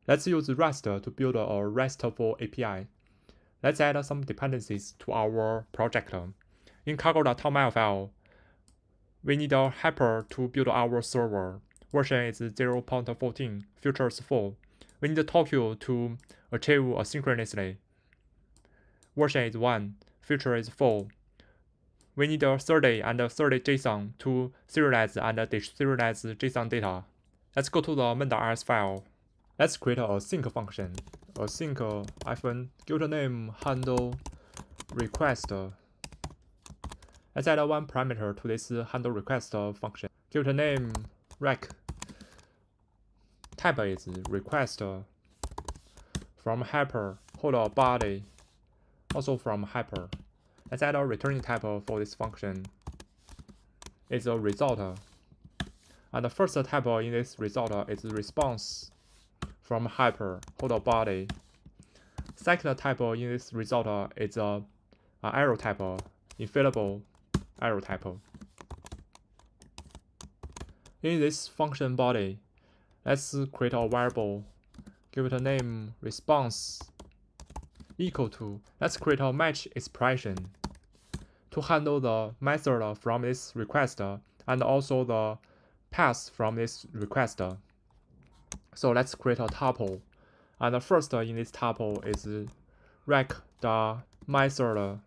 Let's use Rest to build a Restful API. Let's add some dependencies to our project. In cargo.toml file, we need a helper to build our server. Version is 0.14, features 4. We need Tokyo to achieve asynchronously. Version is 1, feature is 4. We need a 30 and a 30 JSON to serialize and deserialize JSON data. Let's go to the main.rs file. Let's create a sync function. A sync give the name handle request. Let's add one parameter to this handle request function. Give the name rec. Type is request from helper, hold body, also from helper. Let's add a returning type for this function. It's a result. And the first type in this result is response from helper, hold body. Second type in this result is a arrow type, infallible arrow type. In this function body, let's create a variable. Give it a name response equal to. Let's create a match expression to handle the method from this request and also the path from this request. So let's create a tuple. And the first in this tuple is rec the method.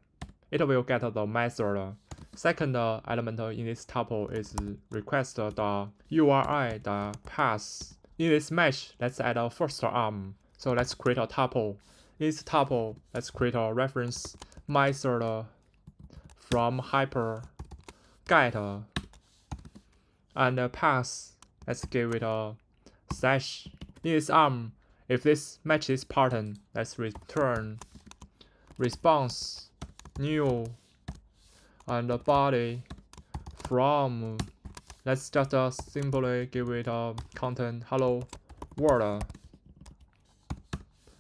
It will get the method. Second element in this tuple is request the URI, the path. In this match, let's add a first arm. So let's create a tuple. In this tuple, let's create a reference method from hyper get and path. Let's give it a slash. In this arm, if this matches pattern, let's return response new and body from. Let's just simply give it a content hello world.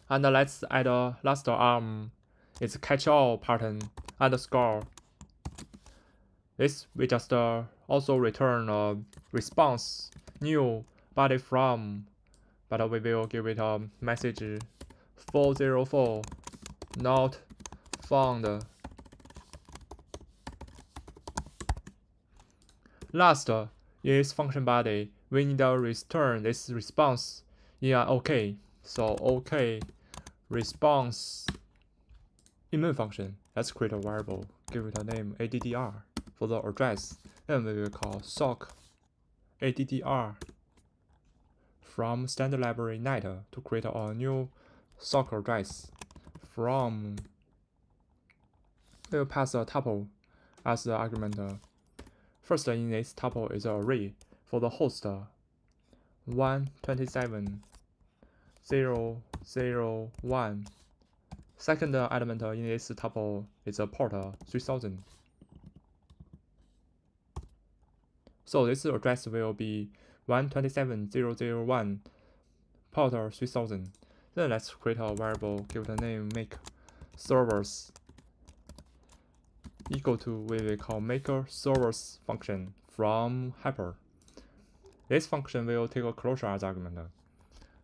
And let's add a last arm. It's catch-all pattern underscore. This we just also return a response new body from, but we will give it a message 404 not found. Last, in this function body, we need to return this response in an OK. So OK response. In main function, let's create a variable. Give it a name addr for the address. Then we will call sock addr from standard library net to create a new sock address. From we will pass a tuple as the argument. First in this tuple is an array for the host 127.0.0.1. Second element in this tuple is a port 3000. So this address will be 127.0.0.1 port 3000. Then let's create a variable, give the name make servers equal to, we will call maker servers function from helper. This function will take a closure as argument.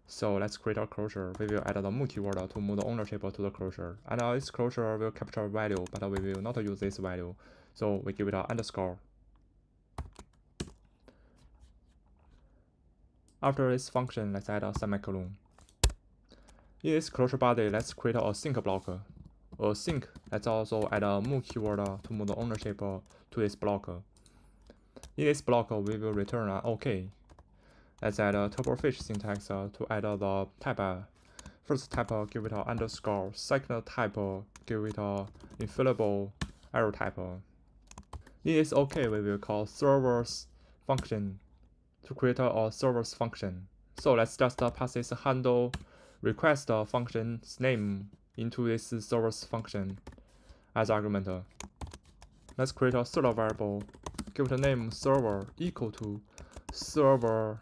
So let's create a closure. We will add the move keyword to move the ownership to the closure. And this closure will capture value, but we will not use this value. So we give it an underscore. After this function, let's add a semicolon. In this closure body, let's create a sync block. A sync, let's also add a move keyword to move the ownership to this block. In this block, we will return an OK. Let's add a turbofish syntax to add the type. First type, give it an underscore. Second type, give it an infallible arrow type. In this OK, we will call servers function to create a servers function. So let's just pass this handle request function's name into this servers function as argument. Let's create a third variable. Give it a name server equal to server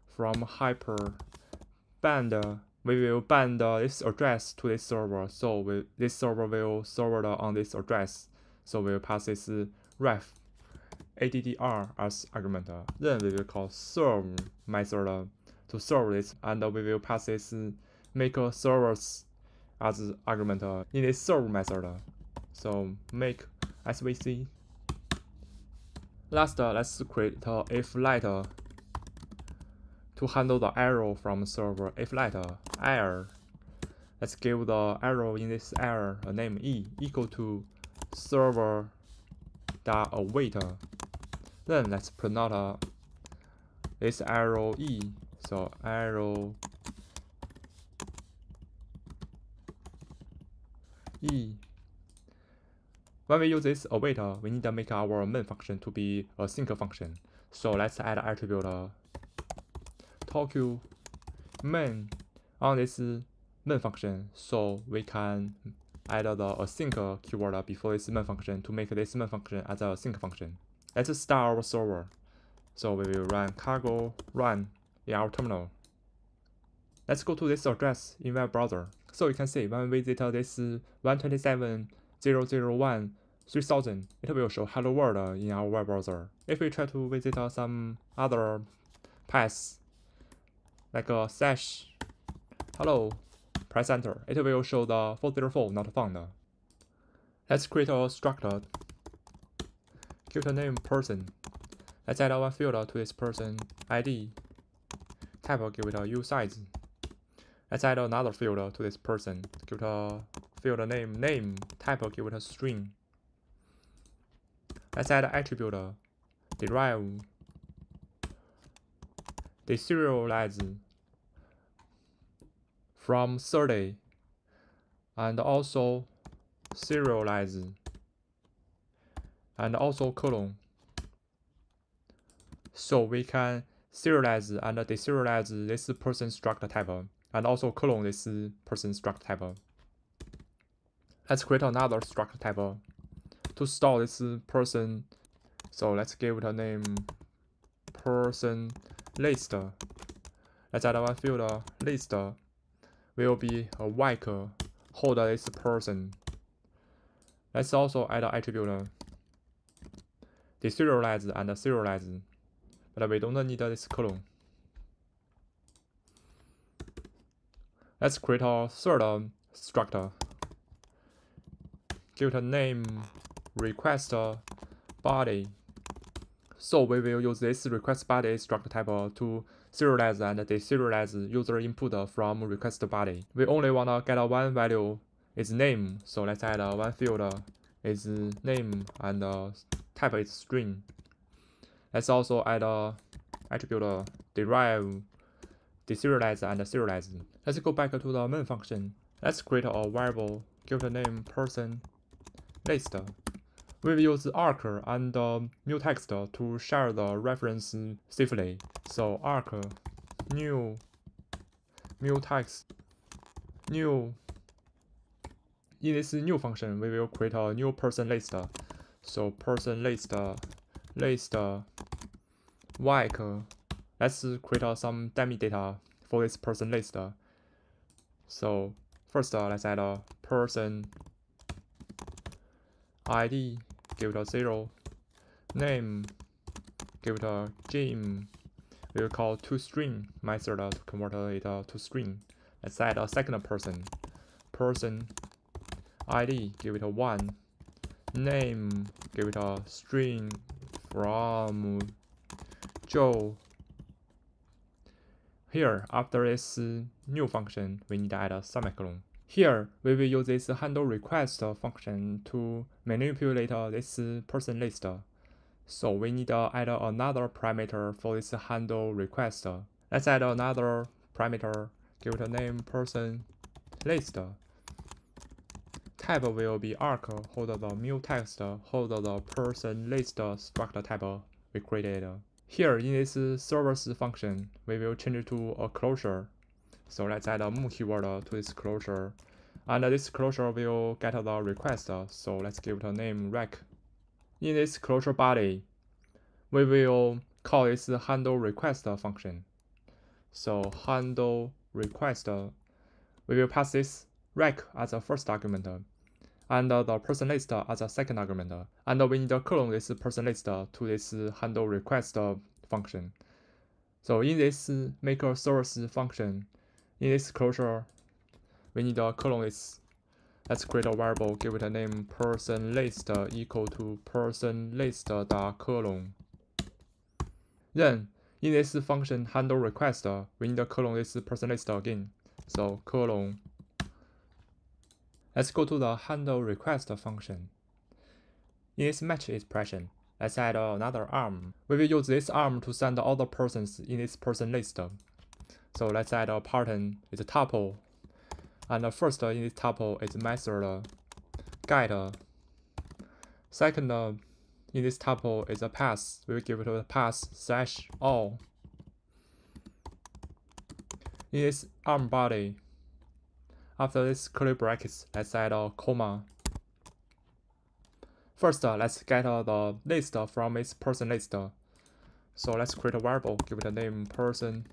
from hyper band. We will band this address to this server. So this server will serve on this address. So we'll pass this ref addr as argument. Then we will call serve method to serve this, and we will pass this make servers as argument in this serve method. So make svc. Last, let's create if light to handle the error from server. If light error. Let's give the error in this error a name e equal to server dot await. Then let's print out this arrow e. So arrow e. When we use this await, we need to make our main function to be a sync function. So let's add attribute toQ main on this main function, so we can add the async keyword before this main function to make this main function as a sync function. Let's start our server. So we will run cargo run in our terminal. Let's go to this address in web browser. So you can see when we visit this 127.0.0.1.3000, it will show hello world in our web browser. If we try to visit some other paths like a slash hello, press enter, it will show the 404 not found. Let's create a structure. Give the name person. Let's add one field to this person ID. Type give it a usize. Let's add another field to this person. Give it a field name. Type give it a string. Let's add attribute derive. Deserialize from 30 and also serialize and also colon. So we can serialize and deserialize this person struct type and also colon this person struct type. Let's create another struct type to store this person. So let's give it a name person list. Let's add one field list will be a white hold this person. Let's also add an attribute deserialize and serialize, but we don't need this colon. Let's create a third structure. Give it a name request body. So we will use this request body struct type to serialize and deserialize user input from request body. We only wanna get one value is name, so let's add one field is name and type is string. Let's also add attribute derive, deserialize and serialize. Let's go back to the main function. Let's create a variable. Give the name person list. We will use arc and mutext to share the reference safely. So arc new mutext new. In this new function, we will create a new person list. So person list white. Let's create some dummy data for this person list. So first, let's add a person ID. Give it a 0. Name. Give it a Jim. We will call toString method to convert it to string. Let's add a second person. Person ID. Give it a 1. Name. Give it a string from Joe. Here, after this new function, we need to add a semicolon. Here, we will use this handle request function to manipulate this person list. So we need to add another parameter for this handle request. Let's add another parameter. Give it a name person list. Type will be arc. Hold the mutext. Hold the person list struct type we created. Here in this servers function, we will change it to a closure. So let's add a mu keyword to this closure. And this closure will get the request. So let's give it a name rec. In this closure body, we will call this handle request function. So handle request, we will pass this rec as a first argument, and the person list as a second argument. And we need to clone this person list to this handle request function. So in this maker source function, in this closure, we need a colon list. Let's create a variable, give it a name person list equal to person list dot colon. Then in this function handle request, we need a colon list person list again. So colon. Let's go to the handle request function. In this match expression, let's add another arm. We will use this arm to send all the persons in this person list. So let's add a pattern, it's a tuple. And the first in this tuple is method get. Second in this tuple is a pass. We will give it a pass slash all. In this arm body, after this curly brackets, let's add a comma. First, let's get the list from its person list. So let's create a variable, give it a name person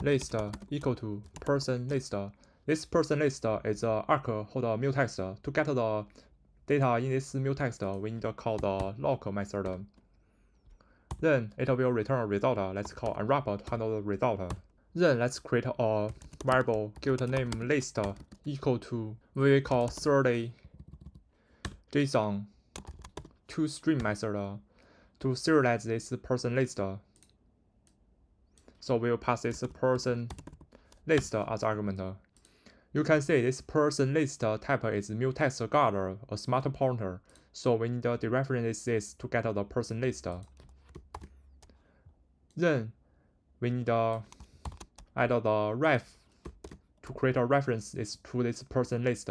list equal to person list. This person list is a arc hold a mutex. To get the data in this mutex, we need to call the lock method. Then it will return a result. Let's call unwrap to handle the result. Then let's create a variable, give it a name list equal to, we will call 30 JSON to string method to serialize this person list. So we'll pass this person list as argument. You can see this person list type is mutex guard, a smart pointer. So we need to dereference this to get the person list. Then we need to add the ref to create a reference to this person list.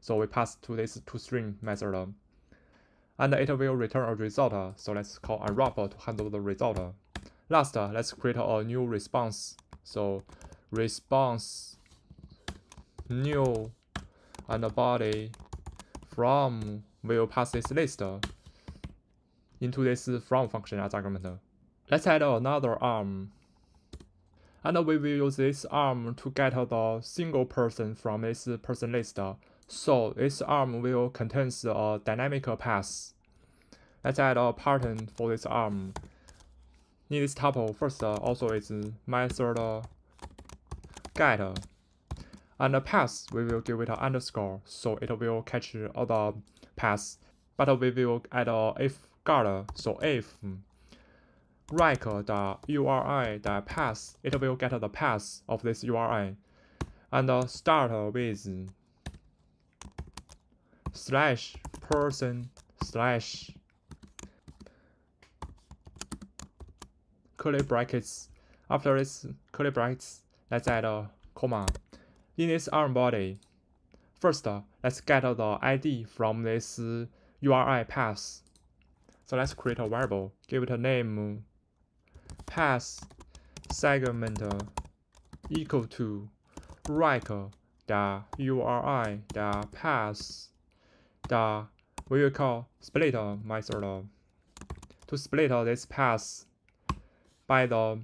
So we pass to this toString method. And it will return a result. So let's call unwrap to handle the result. Last, let's create a new response. So response new and body from will pass this list into this from function as argument. Let's add another arm. And we will use this arm to get the single person from this person list. So this arm will contain a dynamic path. Let's add a pattern for this arm. In this tuple, first also is method get. And the path, we will give it an underscore, so it will catch all the paths. But we will add a if guard, so if rank the URI the path, it will get the path of this URI. And start with slash person slash curly brackets. After this curly brackets, let's add a comma. In this arm body, first let's get the ID from this URI path. So let's create a variable, give it a name path segment equal to rank the URI the path the we will call split method to split this path by the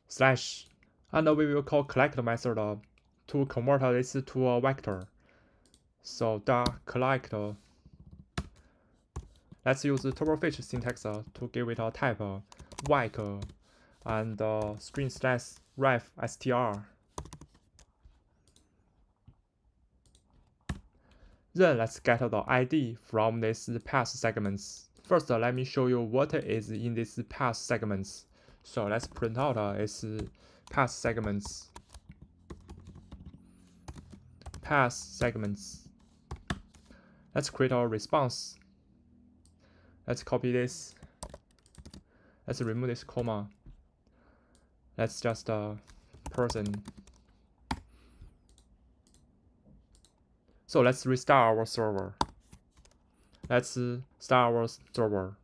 slash, and we will call collect method to convert this to a vector. So the collect. Let's use the turbofetch syntax to give it a type like and string slash ref str. Then let's get the ID from this path segments. First, let me show you what is in this path segments. So let's print out its path segments. Path segments. Let's create our response. Let's copy this. Let's remove this comma. Let's just person. So let's restart our server. Let's start our server.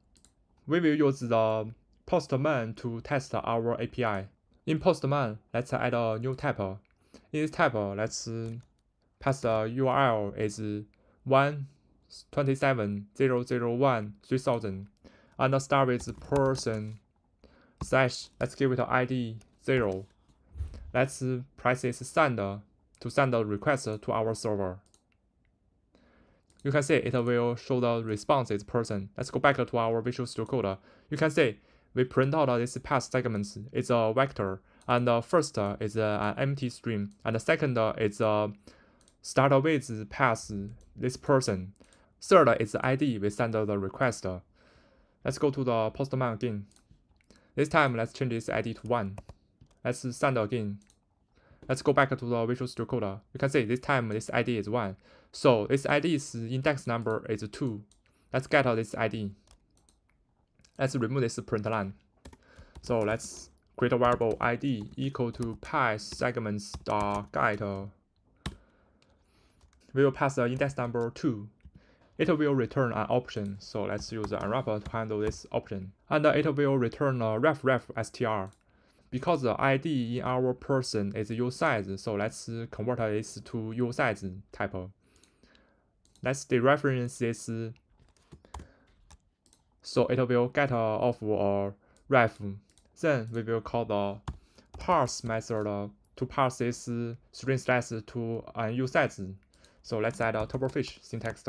We will use the postman to test our API. In postman, let's add a new type. In this type, let's pass the URL is 127.001.3000 and start with person slash. Let's give it an ID 0. Let's press this send to send a request to our server. You can see it will show the response is person. Let's go back to our Visual Studio Code. You can see we print out this path segments. It's a vector, and the first is an empty string, and the second is start with pass this person. Third is the ID we send the request. Let's go to the postman again. This time let's change this ID to 1. Let's send again. Let's go back to the Visual Studio Code. You can see this time this ID is 1. So this ID's index number is 2. Let's get this ID. Let's remove this print line. So let's create a variable ID equal to path segments get. We will pass the index number 2. It will return an option. So let's use the unwrapper to handle this option. And it will return a ref str. Because the ID in our person is usize, so let's convert this to usize type. Let's dereference this. So it will get off a ref. Then we will call the parse method to parse this string slash to an usize. So let's add a turbofish syntax.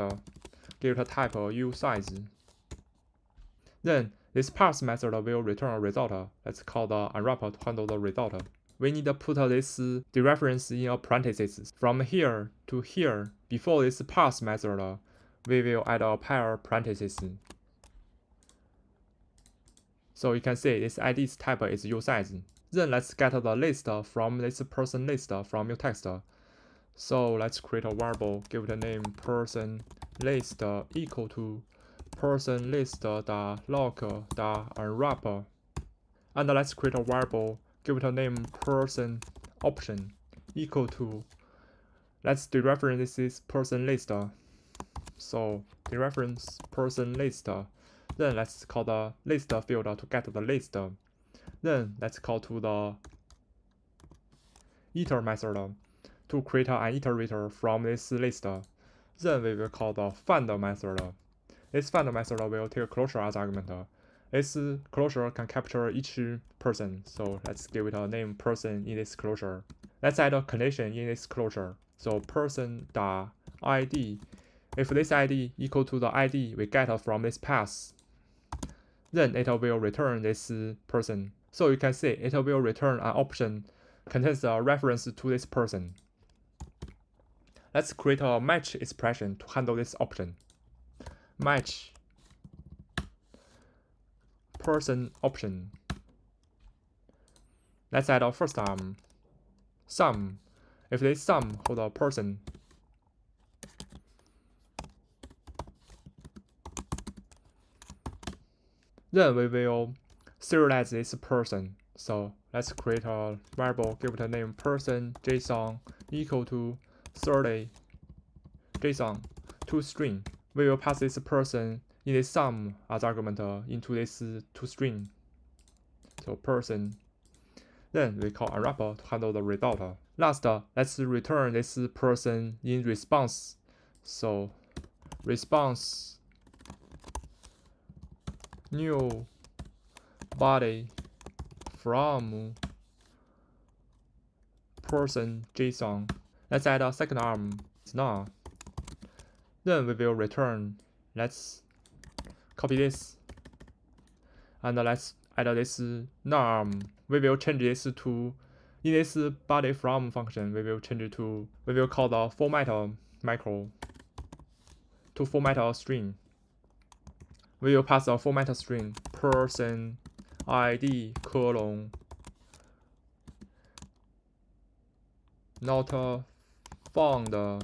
Give it a type usize. Then this parse method will return a result. Let's call the unwrapper to handle the result. We need to put this dereference in a parenthesis. From here to here, before this parse method, we will add a pair parenthesis. So you can see this ID's type is usize. Then let's get the list from this person list from your text. So let's create a variable, give it a name person list equal to person list log unwrapper. And let's create a variable, give it a name person option equal to, let's dereference this person list. So dereference person list. Then let's call the list field to get the list. Then let's call to the iter method to create an iterator from this list. Then we will call the find method. This find method will take closure as argument. This closure can capture each person, so let's give it a name person in this closure. Let's add a condition in this closure. So person.id, if this ID equal to the ID we get from this path, then it will return this person. So you can see it will return an option contains a reference to this person. Let's create a match expression to handle this option. Match person option. Let's add our first arm sum. If this sum hold a person, then we will serialize this person. So let's create a variable, give it a name person JSON equal to 30 JSON to string. We will pass this person in this sum as argument into this to string. So person. Then we call unwrapper to handle the result. Last, let's return this person in response. So response new body from person JSON. Let's add a second arm. It's not. Then we will return. Let's copy this and let's add this arm. We will change this to in this body from function. We will change it to, we will call the format macro to format a string. We will pass a format string person ID colon not found.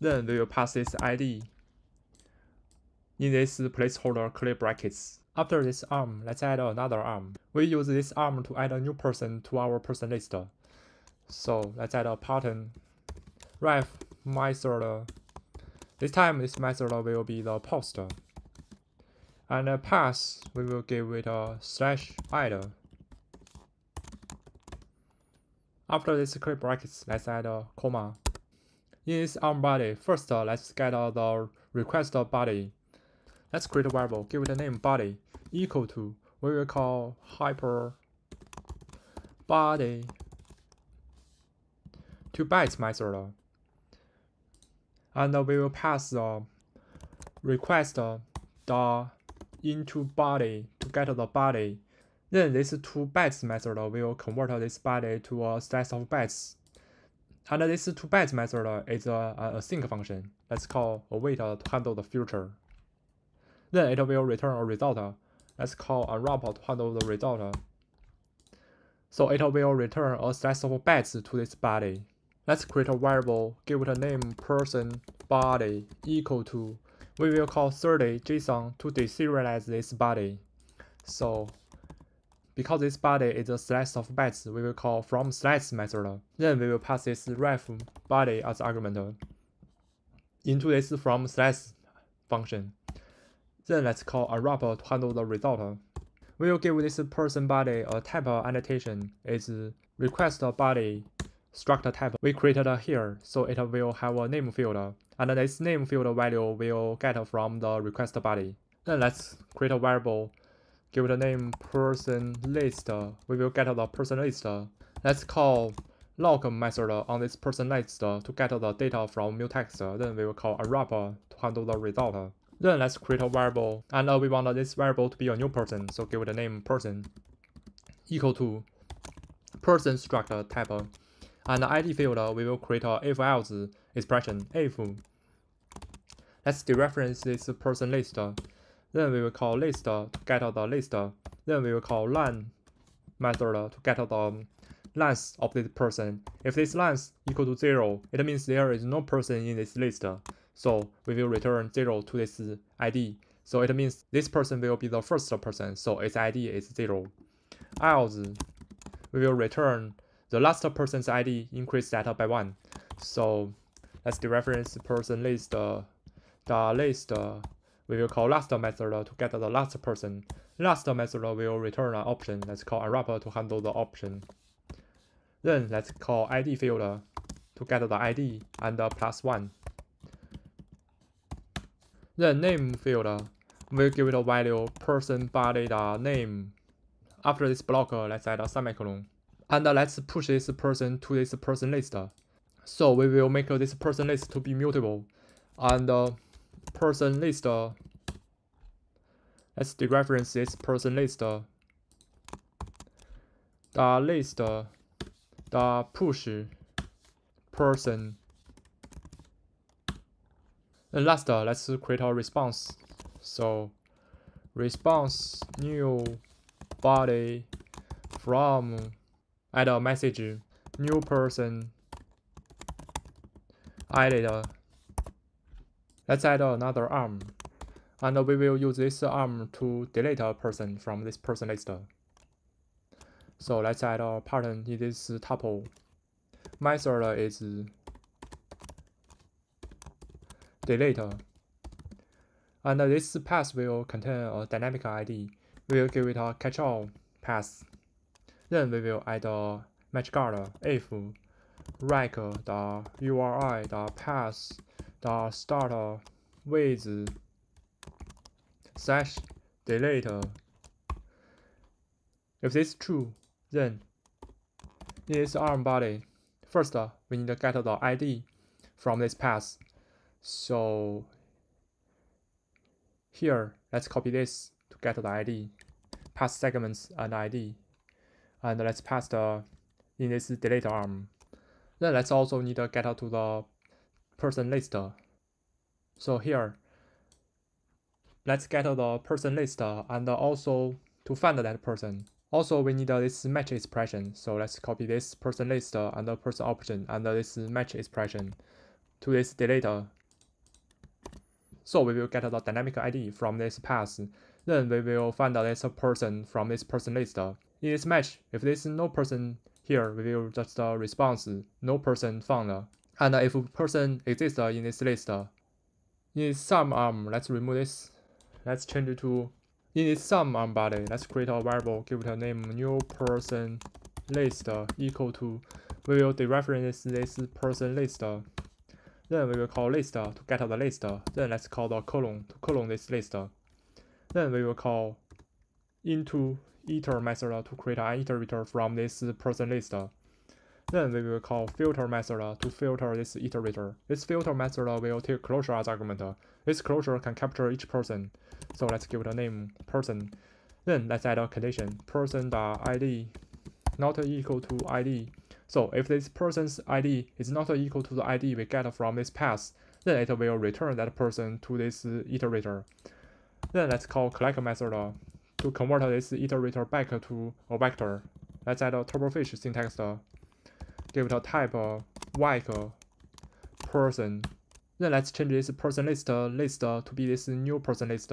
Then we will pass this ID in this placeholder curly brackets. After this arm, let's add another arm. We use this arm to add a new person to our person list. So let's add a pattern ref method. This time this method will be the post. And the pass, we will give it a /add. After this curly brackets, let's add a comma. In this arm body, first let's get the request body. Let's create a variable, give it a name body equal to, we will call hyper body to bytes method. And we will pass the request the into body to get the body. Then this toBytes method will convert this body to a slice of bytes. And this toBytes method is a async function. Let's call await to handle the future. Then it will return a result. Let's call unwrap to handle the result. So it will return a slice of bytes to this body. Let's create a variable, give it a name person body equal to, we will call 30 JSON to deserialize this body. So because this body is a slice of bytes, we will call from slice method. Then we will pass this ref body as argument into this from slice function. Then let's call unwrap to handle the result. We will give this person body a type annotation is request body struct type we created here, so it will have a name field, and this name field value will get from the request body. Then let's create a variable, give it a name person list. We will get the person list. Let's call log method on this person list to get the data from mutex. Then we will call unwrap to handle the result. Then let's create a variable, and we want this variable to be a new person, so give it a name person equal to person struct type. And the ID field, we will create a if-else expression if. Let's dereference this person list. Then we will call list to get the list. Then we will call len method to get the length of this person. If this length equal to 0, it means there is no person in this list. So we will return 0 to this ID. So it means this person will be the first person, so its ID is 0. Else, we will return the last person's ID increase that by 1. So let's dereference person list. The list, we will call last method to get the last person. Last method will return an option. Let's call unwrap to handle the option. Then let's call ID field to get the ID and plus 1. Then name field, we'll give it a value person body name. After this block, let's add a semicolon. And let's push this person to this person list. So we will make this person list to be mutable. And person list, let's dereference this person list. The list, the push person. And last, let's create a response. So response new body from add a message new person added. Let's add another arm, and we will use this arm to delete a person from this person list. So let's add a pattern in this tuple. Method is delete, and this path will contain a dynamic ID. We will give it a catch-all path. Then we will add a match guard if rank the URI the path the start with / delete. If this is true, then in this arm body, first we need to get the ID from this path. So here, let's copy this to get the ID, pass segments and ID, and let's pass the in this delete arm. Then let's also need to get to the person list. So here, let's get the person list and also to find that person. Also, we need this match expression. So let's copy this person list and the person option and this match expression to this delete. So we will get the dynamic ID from this path. Then we will find this person from this person list. In this match, if there is no person here, we will just response no person found. And if person exists in this list, in this sum arm, let's remove this. Let's change it to in this sum arm body. Let's create a variable, give it a name new person list equal to. We will dereference this person list. Then we will call list to get the list. Then let's call the colon to colon this list. Then we will call into iter method to create an iterator from this person list. Then we will call filter method to filter this iterator. This filter method will take closure as argument. This closure can capture each person. So let's give it a name person. Then let's add a condition person.id not equal to id. So if this person's id is not equal to the id we get from this path, then it will return that person to this iterator. Then let's call collect method to convert this iterator back to a vector. Let's add a turbofish syntax. Give it a type like person. Then let's change this person list to be this new person list.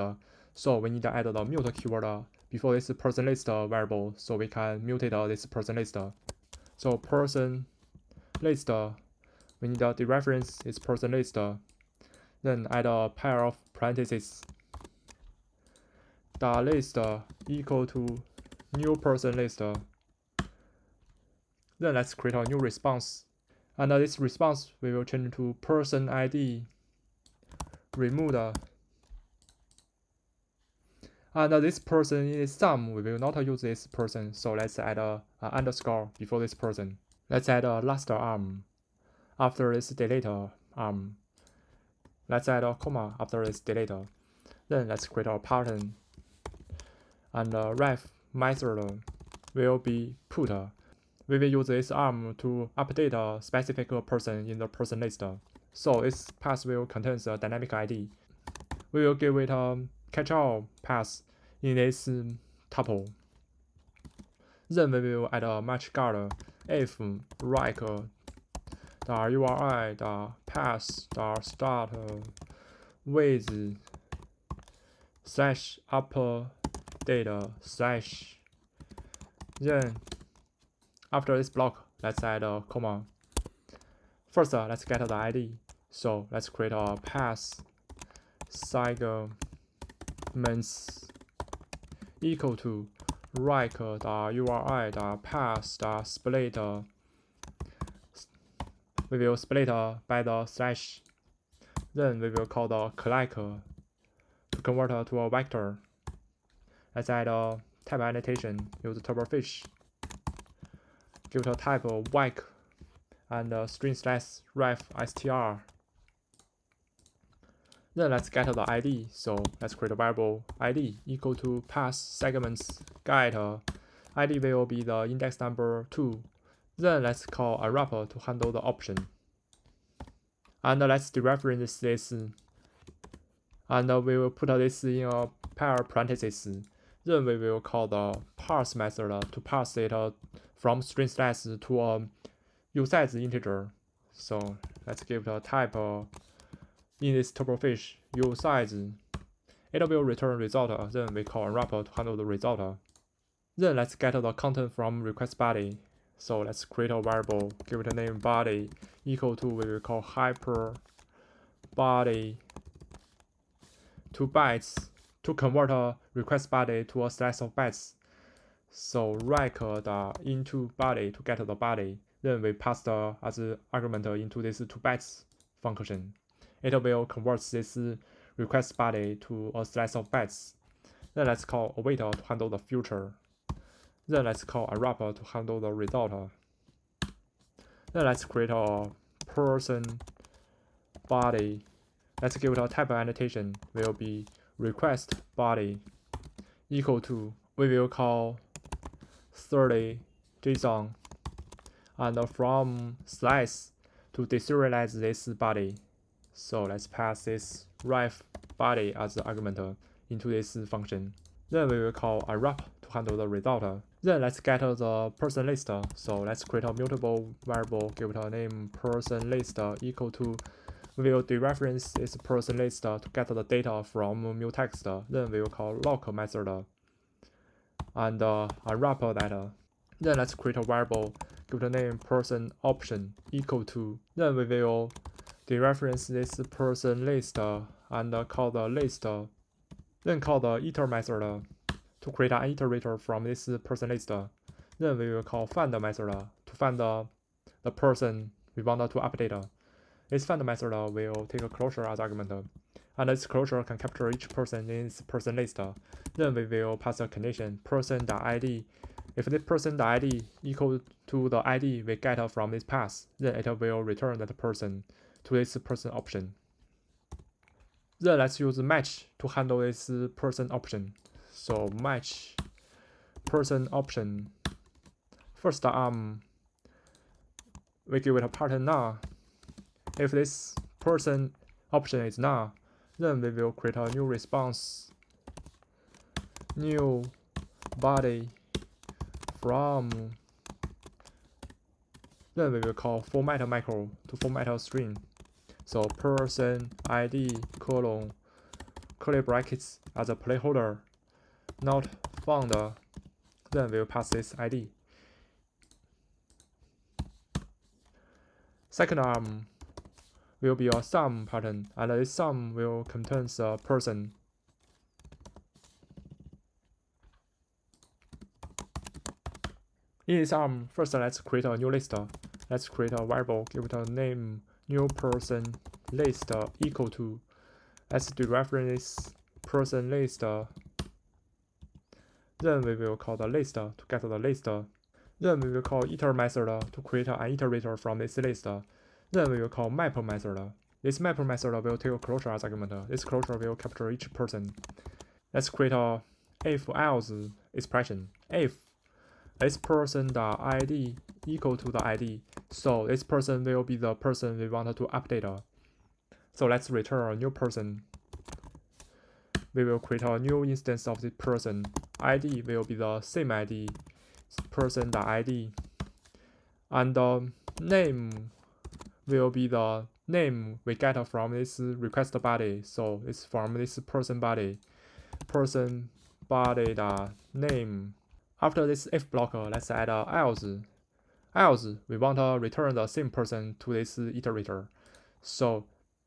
So we need to add the mute keyword before this person list variable, so we can mutate this person list. So person list, we need to dereference this person list. Then add a pair of parentheses. The list equal to new person list. Then let's create a new response. And this response we will change to person ID removed. And this person in sum, we will not use this person, so let's add a underscore before this person. Let's add a last arm after this delete arm. Let's add a comma after this delete. Then let's create a pattern. And ref method will be put. We will use this arm to update a specific person in the person list. So its path will contain a dynamic ID. We will give it a catch-all path in this tuple. Then we will add a match guard if right URI path start with / update / then after this block, let's add a comma. First, let's get the ID. So let's create a path segments equal to right.uri.path.split. We will split by the slash. Then we will call the collect to convert to a vector. Let's add a type annotation. Use turbofish. Give it a type of whack and string slash ref str. Then let's get the ID. So let's create a variable ID equal to path segments get. ID will be the index number 2. Then let's call a wrapper to handle the option. And let's dereference this. And we will put this in a pair parentheses. Then we will call the parse method to parse it from string slash to a usize integer. So let's give it a type in this turbofish usize. It will return result. Then we call a wrapper to handle the result. Then let's get the content from request body. So let's create a variable, give it a name body equal to, we will call hyper body 2 bytes to convert a request body to a slice of bytes. So write the into body to get the body. Then we pass the as argument into this 2 bytes function. It will convert this request body to a slice of bytes. Then let's call a waiter to handle the future. Then let's call a wrapper to handle the result. Then let's create a person body. Let's give it a type annotation. Will be request body equal to, we will call 30 JSON and from slice to deserialize this body. So let's pass this ref body as the argument into this function. Then we will call a wrap to handle the result. Then let's get the person list. So let's create a mutable variable, give it a name person list equal to, we will dereference this person list to get the data from mutext. Then we will call lock method and unwrap that. Then let's create a variable, give it a name person option equal to. Then we will dereference this person list and call the list. Then call the iter method to create an iterator from this person list. Then we will call find method to find the person we want to update. This find method will take a closure as argument, and this closure can capture each person in this person list. Then we will pass a condition person.id If this person ID equal to the ID we get from this path, then it will return that person to this person option. Then let's use match to handle this person option. So match person option. First we give it a pattern null. If this person option is null, then we will create a new response, new body from. Then we will call format macro to format a string. So person ID colon curly brackets as a placeholder, not found. Then we will pass this ID. Second will be a sum pattern, and this sum will contain a person. In this first let's create a new list. Let's create a variable, give it a name, new person list equal to. Let's dereference this person list. Then we will call the list to get the list. Then we will call iter method to create an iterator from this list. Then we will call map method. This map method will take a closure as argument. This closure will capture each person. Let's create a if-else expression. If this person.id equal to the ID, so this person will be the person we wanted to update. So let's return a new person. We will create a new instance of this person. ID will be the same ID, person.id, and the name will be the name we get from this request body. So it's from this person body, person body.name. After this if blocker, let's add a else. Else, we want to return the same person to this iterator. So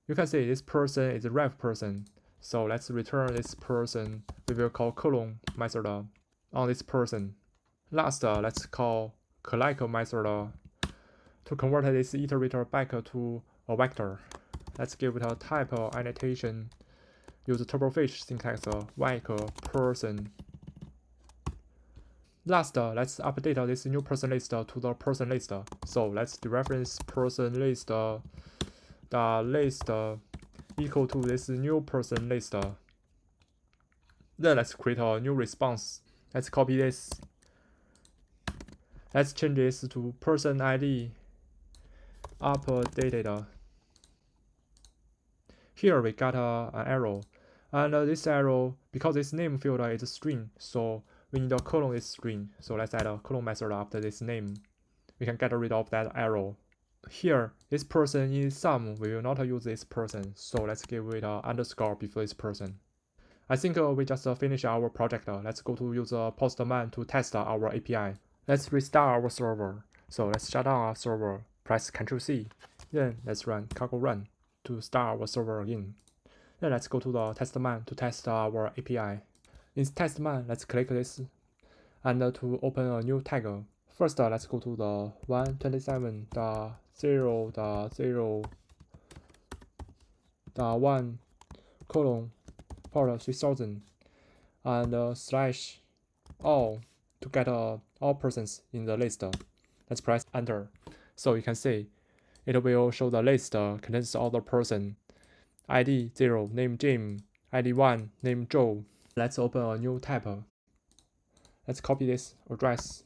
you can see this person is a ref person. So let's return this person. We will call colon method on this person. Last, let's call collect method to convert this iterator back to a vector. Let's give it a type annotation. Use turbofish syntax like person. Last, let's update this new person list to the person list. So let's dereference person list, the list equal to this new person list. Then let's create a new response. Let's copy this. Let's change this to person ID updated. Here we got an arrow, and this arrow, because this name field is a string, so we need a colon is string. So let's add a colon method after this name. We can get rid of that arrow. Here, this person in sum, we will not use this person, so let's give it an underscore before this person. I think we just finished our project. Let's go to use Postman to test our API. Let's restart our server. So let's shut down our server, press Ctrl C. Then let's run cargo run to start our server again. Then let's go to the testman to test our API. In testman, let's click this and to open a new tag. First, let's go to the 127.0.0.1 colon port 3000 and slash all to get all persons in the list. Let's press enter. So you can see it will show the list contains all the person. ID 0, name Jim, ID 1, name Joe. Let's open a new tab. Let's copy this address.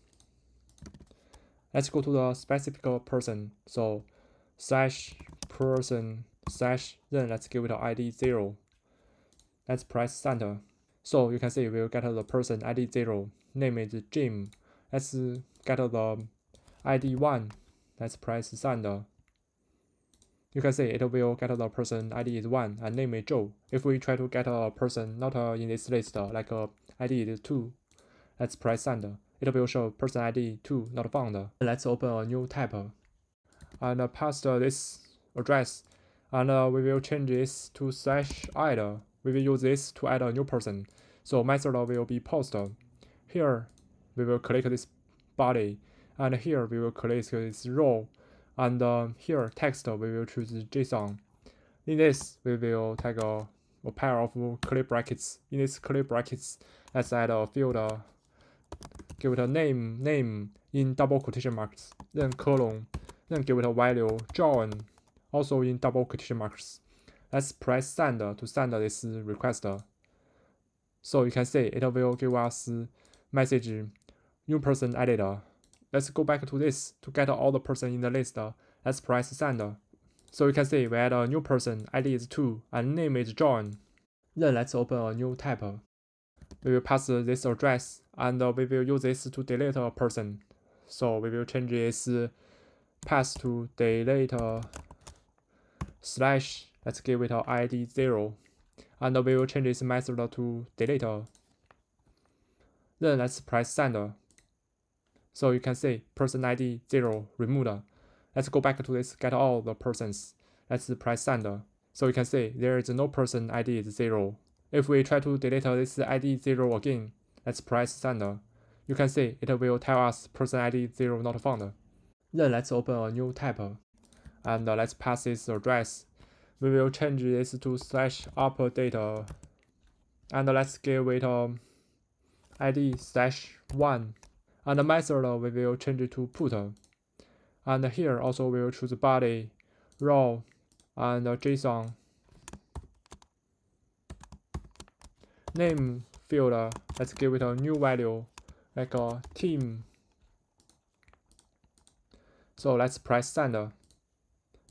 Let's go to the specific person. So slash person slash, then let's give it an ID 0. Let's press center. So you can see we'll get the person ID 0. Name is Jim. Let's get the ID 1. Let's press send. You can see it will get the person ID is 1 and name is Joe. If we try to get a person not in this list, like ID is 2, let's press send. It will show person ID 2 not found. Let's open a new tab and paste this address, and we will change this to slash add. We will use this to add a new person. So method will be post. Here we will click this body, and here we will click this row, and here text we will choose JSON. In this we will tag a pair of curly brackets. In this curly brackets, let's add a field give it a name in double quotation marks, then colon, then give it a value John, also in double quotation marks. Let's press send to send this request. So you can see it will give us message new person added. Let's go back to this to get all the person in the list. Let's press send. So you can see we add a new person, ID is 2 and name is John. Then let's open a new tab. We will pass this address and we will use this to delete a person. So we will change this pass to delete slash, let's give it a ID 0. And we will change this method to delete. Then let's press send. So you can see person ID 0 removed. Let's go back to this get all the persons. Let's press send. So you can see there is no person ID is 0. If we try to delete this ID 0 again, let's press send. You can see it will tell us person ID 0 not found. Then let's open a new tab. And let's pass this address. We will change this to slash update. And let's give it ID slash 1. And the method we will change it to put. And here also we will choose body, raw, and JSON. Name field, let's give it a new value, like a team. So let's press send.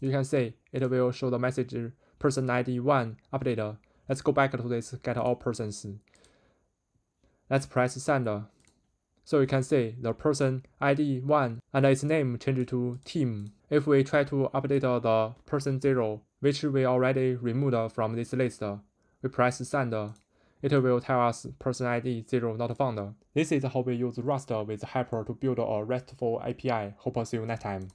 You can see it will show the message person ID 1 update. Let's go back to this get all persons. Let's press send. So you can see the person ID 1 and its name changed to team. If we try to update the person 0, which we already removed from this list, we press send. It will tell us person ID 0 not found. This is how we use Rust with Hyper to build a RESTful API. Hope to see you next time.